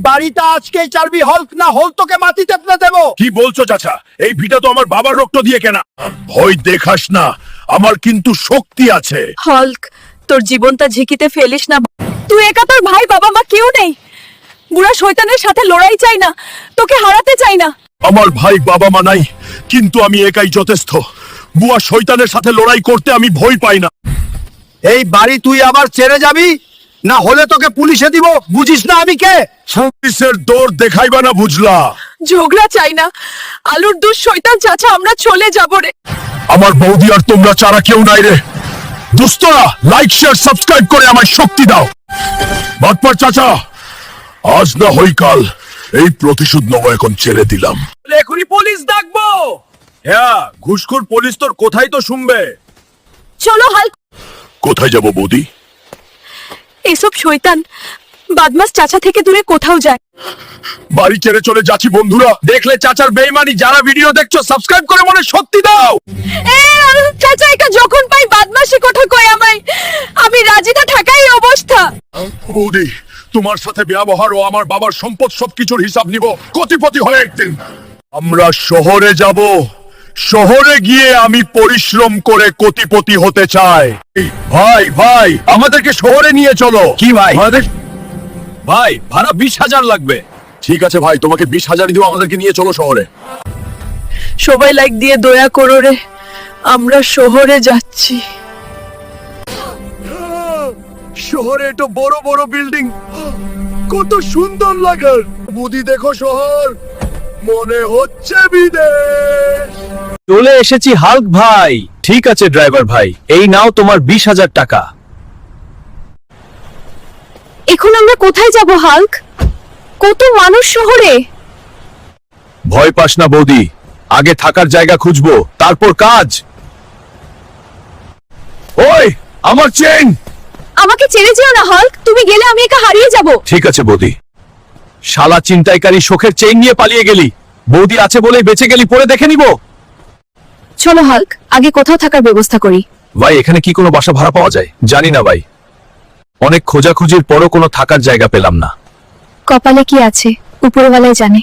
বাড়িটা আজকেই চারবি হল্ক, না হল তোকে মাটিতে ফেলে দেব। কি বলছো চাচা? এই ভিটা তো আমার বাবার রক্ত দিয়ে কেনা। ভয় দেখাস না, আমার কিন্তু শক্তি আছে। হল্ক, তোর জীবনটা ঝিকিতে ফেলিস না। তুই একা, তোর ভাই বাবা মা কেউ নেই। বুড়া শয়তানের সাথে লড়াই চাই না, তোকে হারাতে চাই না। আমার ভাই বাবা মা নাই, কিন্তু আমি একাই যথেষ্ট। বুয়া শয়তানের সাথে লড়াই করতে আমি ভয় পাই না। এই বাড়ি তুই আবার ছেড়ে যাবি, না হলে তোকে পুলিশে দিব। বুঝিস না আমি কে? পুলিশের দৌড় দেখাইবা না, বুঝলা? ঝগড়া চাই না, আলুর দুধ শয়তান চাচা, আমরা চলে যাবো রে। আমার বৌদি আর তোমরা ছাড়া কেউ নাই রে। দোস্তরা, লাইক শেয়ার সাবস্ক্রাইব করে আমায় শক্তি দাও। বাটপার চাচা, আজ না হই কাল এই প্রতিশোধ নেব। এখন ছেড়ে দিলাম। এখনই পুলিশ ডাকবো। হ্যাঁ, ঘুষখোর পুলিশ তোর কোথায় তো শুনবে। চলো হাল্ক। কোথায় যাব বৌদি? এসব শয়তান বাদমাস চাচা থেকে দূরে কোথাও যায়। বাড়ি ছেড়ে চলে যাচ্ছি বন্ধুরা। দেখলে চাচার বেইমানি, যারা ভিডিও দেখছো সাবস্ক্রাইব করে মনে শক্তি দাও। চাচা একা যখন পাই বাদমাসি কথা কয় আমায়, আমি রাজিটা ঠাকাই অবস্থা। বৌদি, তোমার সাথে ব্যবহার ও আমার বাবার সম্পদ সবকিছুর হিসাব নিব কোটিপতি হয়ে একদিন। আমরা শহরে যাব। শহরে গিয়ে আমি পরিশ্রম করে কোটিপতি হতে চাই। ভাই ভাই, আমাদেরকে শহরে নিয়ে চলো। কি ভাই? ভাই, ভাড়া 20,000 লাগবে। ঠিক আছে ভাই, তোমাকে 20,000 দিব। আমাদেরকে নিয়ে চলো শহরে। সবাই লাইক দিয়ে দয়া করো রে, আমরা শহরে যাচ্ছি। শহরে তো বড় বড় বিল্ডিং, কত সুন্দর লাগে। বুদি দেখো, শহর মনে হচ্ছে বিদেশ। চলে এসেছি হাল্ক ভাই। ঠিক আছে ড্রাইভার ভাই, এই নাও তোমার 20,000 টাকা। এখন আমরা কোথায় যাব হাল্ক? কত মানুষ শহরে। ভয় পাস না বৌদি, আগে থাকার জায়গা খুঁজবো, তারপর কাজ। ওই, আমার চেইন। আমাকে ছেড়ে যেও না হাল্ক, তুমি গেলে আমি একা হারিয়ে যাব। ঠিক আছে বৌদি। শালা চিন্তাইকারী, শোকের চেইন নিয়ে পালিয়ে গেলি। বৌদি আছে বলেই বেঁচে গেলি, পরে দেখে নিব। চলো হাল্ক, আগে কোথাও থাকার ব্যবস্থা করি। ভাই, এখানে কি কোনো বাসা ভাড়া পাওয়া যায়? জানি না ভাই, অনেক খোঁজাখুঁজির পরও কোনো থাকার জায়গা পেলাম না। কপালে কি আছে উপরওয়ালাই জানে।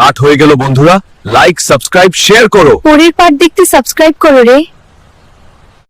রাত হয়ে গেল বন্ধুরা, লাইক সাবস্ক্রাইব শেয়ার করো। পরের পার্ট দেখতে সাবস্ক্রাইব করো রে।